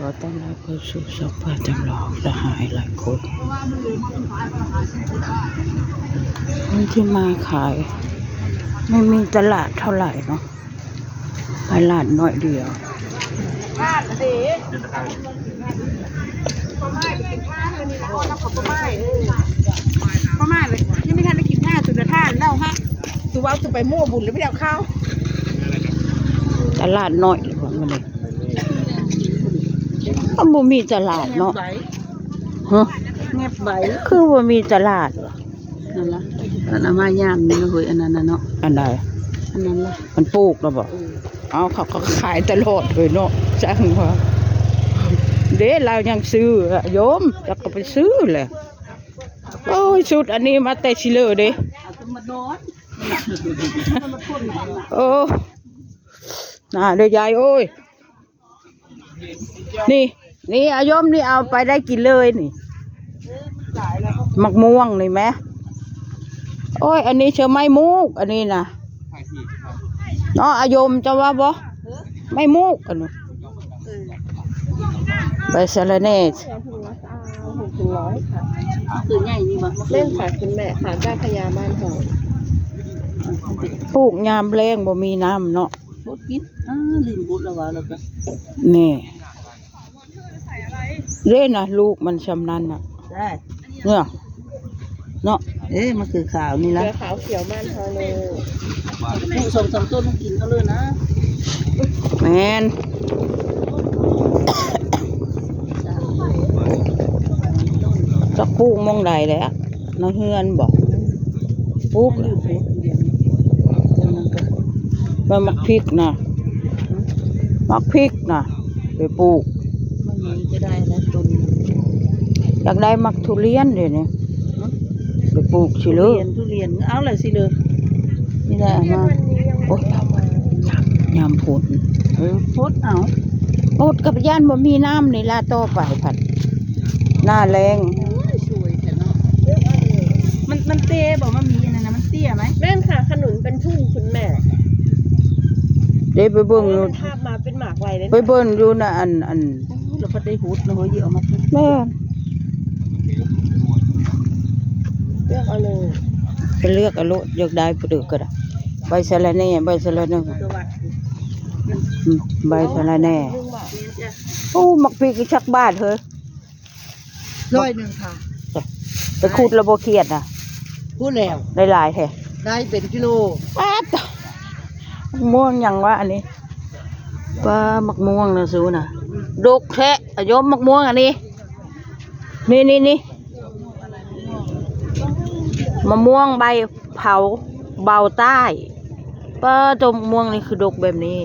อต้อนรับเข้าสู่ช่องป้าจำลองสหายหลายคนคนที่มาขายไม่มีตลาดเท่าไหร่เนาะตลาดน้อยเดียวประมาณเลยยังไม่ทันได้กินข้าวสุดท่านเล่าฮะคือว่าจะไปมั่วบุญหรือไม่ได้ข้าวตลาดน้อยหรือว่ามันเลยก็บ่มีตลาดเนาะฮะ เงียบใบ คือบ่มีตลาดเหรอ นั่นละอันนั้นมายามนี่นะเฮ้ยอันนั้นน่ะเนาะ อันใด อันนั้นละ มันปลูกแล้วบ่เอาเขาก็ขายตลอดเลยเนาะจังว่าเด้เรายังซื้ออะโยมจะก็ไปซื้อแหละโอ้ยชุดอันนี้มาแต่ชิเลอเด้ เอาขึ้นมาโดน โอ้น่าเด้อยายโอ้ยนี่อาโยมนี่เอาไปได้กินเลยนี่มักม่วงนี่ไหมโอ้ยอันนี้เชื่อไม้มุกอันนี้นะเนาะอาโยมจะว่าบ่ไม่มุกอันนี้ใบสะระแหน่ 600ค่ะคือใหญ่นี่บ่เล่นค่ะคุณแม่หาได้พญาบ้านเฮา ปลูกยามแรงบ่มีน้ำเนาะ บดกินลืมบดแล้วว่าแล้วก็ นี่เล่นนะลูกมันชำนาญน่ะ ได้ เนี่ยเนาะ มันคือขาวนี่ละขาวเขียวบ้านเฮาเลยผู้สมสมต้นมันกินเขาเลยนะ แมนจะปลูกมองใดเลยอะน้องเฮือนบอกปลูกเลยมันมักพริกนะมักพริกนะไปปลูก มันมีก็ได้แล้วต้น อยากได้มักทุเรียนเดี๋ยวนี้ไปปลูกชิเล ทุเรียนเอาเลยสิเลย นี่แหละมาโอ๊ยยามฝน โพดเอา โอ๊ยกับย่านบ่มีน้ำในลาต่อไปผัดหน้าแรง สวยแต่เนาะมันเตี้ยบอกว่ามีอันนั้นนะมันเตี้ยไหมแม่นค่ะขนุนเป็นทุ่งคุณแม่ เดี๋ยวไปเบิ่งอยู่ ภาพมาเป็นหมากไวเลย ไปเบิ่งอยู่นะอัน เราก็ได้หูดเราเยอะมา แม่ เลือกเอาเลย ไปเลือกเอาโลดอยากได้ผู้เดือก็ได้ใบสะระแหน่ใบสะระแหน่ใบสะระแหน่โอ้มักพริกอีกชักบาทเฮ้ย 100ค่ะ ไปขุดระบบเครียดนะ พูดแล้ว ได้หลายแท้ ได้เป็นกิโล ป้าตม่วงยังวะอันนี้ป้ามักม่วงนะซูน่ะดกแท้อะโยมมักม่วงอันนี้นี่มะม่วงใบเผาเบาใต้ป้าจมม่วงนี่คือดกแบบนี้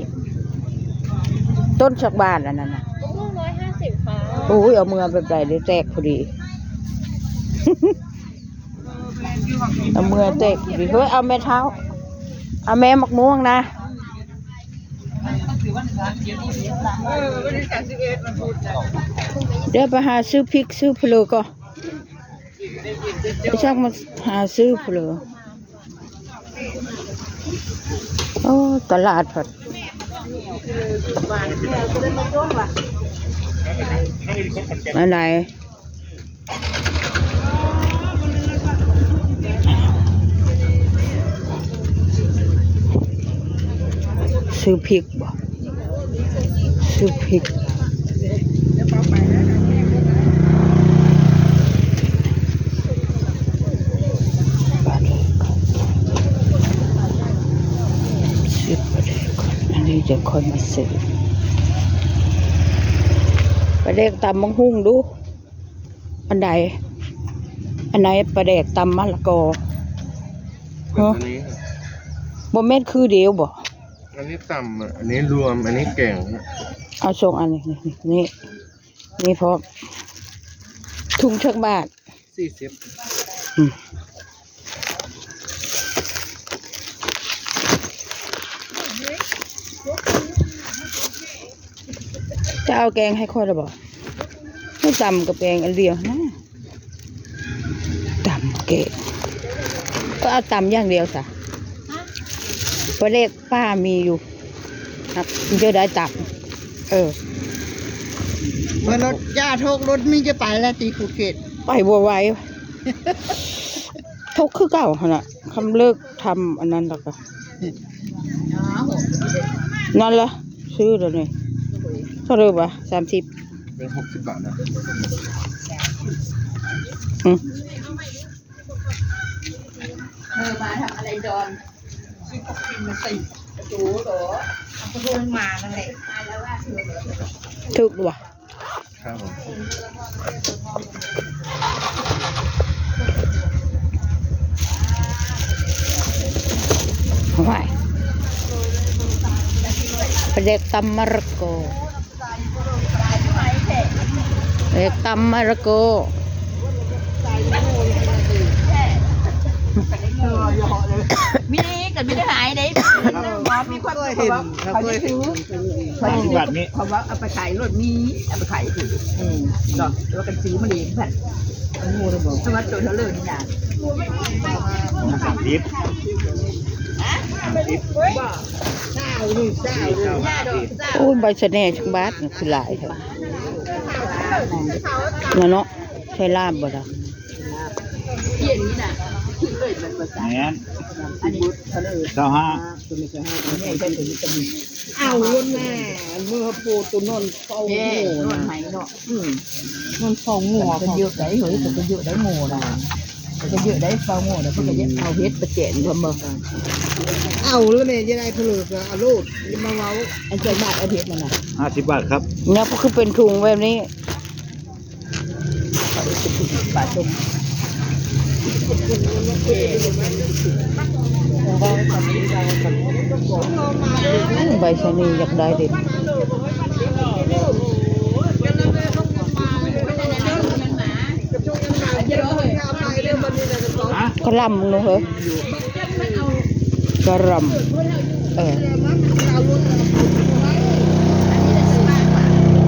ต้นชักบานอันนั้นน่ะ ม่วง150ค่ะ โอ้ยเอามือแบบใดได้แตกพอดี เอามือแตกพอดีเฮ้ยเอาแม่เท้าเอาแม่มักม่วงนะเดี๋ยวไปหาซื้อพริกซื้อเพลือก็ไปช่างมาหาซื้อเพลือโอ้ตลาดผัดอะไรซื้อพริกบ่ซื้อพริกซื้อปลาแดกก่อนอันนี้จะค่อยมาซื้อปลาแดกตำมังหุ่งดูอันไหนปลาแดกตำมะละกอฮะบ่แม่นคือเดียวบ่อันนี้ต่ำอ่ะ อันนี้รวม อันนี้แก่งอ่ะ เอาส่งอันนี้นี่พร้อมถุงชักบาท 40จะเอาแกงให้ค่อยหรือเปล่าไม่ตำกับแกงอันเดียวนะตำแกงก็เอาตำอย่างเดียวสะเพราะเลขป้ามีอยู่ครับจะได้ตำ เมื่อรถย่าโทกรถมีจะไปแล้วตีขุดเขต ไปบัวไหว้ทุกคือเก่าหั่นน่ะคำเลิกทำอันนั้นแล้วก็นั่นละซื้อแล้วนี่เท่าไหร่วะ30 เป็น60 บาทนะ มาทำอะไรดอนซื้อของกินมาใส่กระจูเหรอเอากระจูมานั่นแหละมาแล้วว่าเธอเหรอ ถูกด้วย ครับผม ว้ายเด็กตำมะระโกเด็กตำมะระโก มีกันไม่ได้หายได้หมอมีความเห็นเขาจะซื้อแบบนี้เขาว่าเอาไปขายรถมีเอาไปขายถูกดอกแล้วกันซื้อมาเลี้ยงแบบมันงูระเบิดสมัครตัวเท่าเลยนี่นะ 30 โอ้ยใบชะแหน่ชุกบาทนี่คือหลายเถอะนั่นเนาะใช่ลาบบ่ล่ะ เที่ยนี้นะคือเลยมันภาษา แม่น อันนี้เท่าเลย เจ้าห้า นี่เป็นตัวนี้จะมี เอาวนแม่เมื่อปูตัวนนเฝ้า แย่ โง่ นวด นะ ไหมเนาะ นนเฝ้าโง่ มันเยอะได้เฮ้ยมันเยอะได้โง่นะมันเยอะได้เฝ้าโง่นะเพื่อจะเอาเฮ็ดประเจนพม เอาแล้วเนี่ยจะได้ผลึกเอาลูกมาเว้า อันใจมากเอาเฮ็ดมันน่ะ 50 บาทครับ เนี่ยก็คือเป็นถุงแบบนี้ ปลาตุ่ม ใบชะนีอยากได้เด็ด กระหลำเนอะเฮ้ยกระหลำ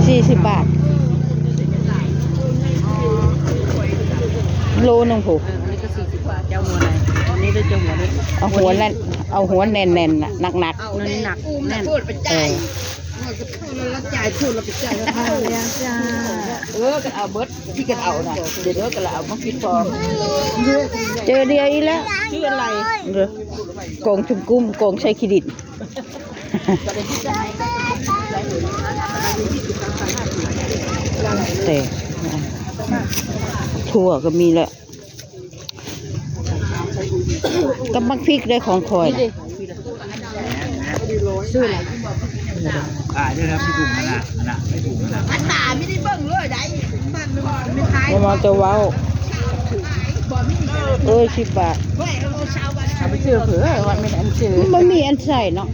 40 บาท โลนึงผูก อันนี้ก็40 บาทเจ้าหัวไหนอันนี้ได้เจ้าหัวด้วย เอาหัวแน่นเอาหัวแน่นๆน่ะหนัก นั่นหนักแน่น ๆเออ แล้วจ่ายทุนเราไปจ่ายแล้ว จ้าก็เอาเบิร์ดที่กันเอาน่ะเดี๋ยวก็เอามาคิดฟอร์ม เจอเดียวอีกแล้ว ชื่ออะไร เด้อกองชุมกุ้มกองใช้เครดิต แต่ถั่วก็มีแหละกับมักพริกได้ของคอยน่ะ ชื่ออะไร ขายด้วยครับที่ถุงนั่นน่ะไม่ถุงนั่นน่ะ อันตาไม่ได้เบิ่งเลยได้มันไม่ขาย บ่มาจะเว้าเอ้ย10 บาท เอาไปเชื่อเผื่อว่าไม่ได้อันเชื่อ มันมีอันใส่เนาะ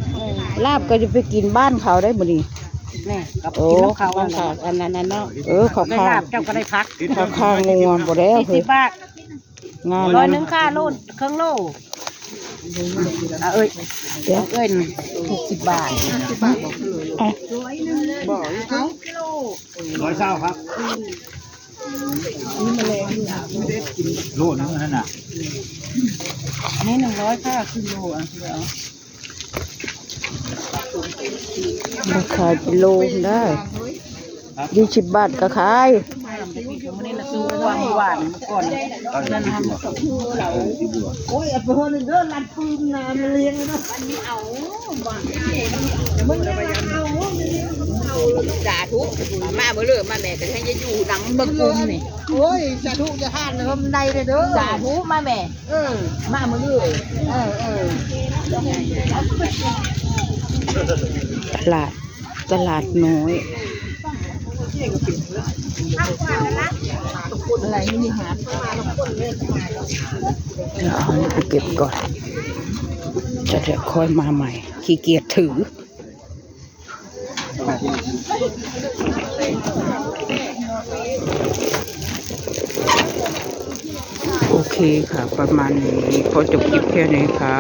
ลาบก็จะไปกินบ้านเขาได้บ่นี่ นี่กับ โอ้ กินน้ำเขา บ้านเขาอันนั้นเนาะเขา ได้ ข้า ลาง บเจ้าก็ได้พัก เขาข้างงัวบ่แล้วเฮ้ย 40 บาท งาน ร้อย นั้น หนึงค่าโลดเครื่องโลเอ้ย เดี๋ยว เอ้ย60 บาท อ่ะ 120ครับโลนึงนั่นน่ะ อันนี้100ค่าครึ่งโลอ่ะเดี๋ยว ราคากิโลได้20 บาทก็ขาย วันนี้เราซื้อหวานเมื่อก่อนนั่นทำกับผู้เรา โอ้ยเอาไปคนหนึ่งเด้อรัดปืนนะมาเลี้ยงนะ จ่าทุกมาเมื่อเริ่มมาแม่แต่ให้จะอยู่หนังเบิ่งกุมนี่ โอ้ยจะทุกจะห่านนะครับในเลยเด้อ จ่าทุกมาแม่ มาเมื่อเรื่อย ตลาดน้อย อะไรนี่หา เดี๋ยวเอาไปเก็บก่อน จะเดี๋ยวค่อยมาใหม่ ขี้เกียจถือ โอเคค่ะ ประมาณนี้ขอจบคลิปแค่นี้ค่ะ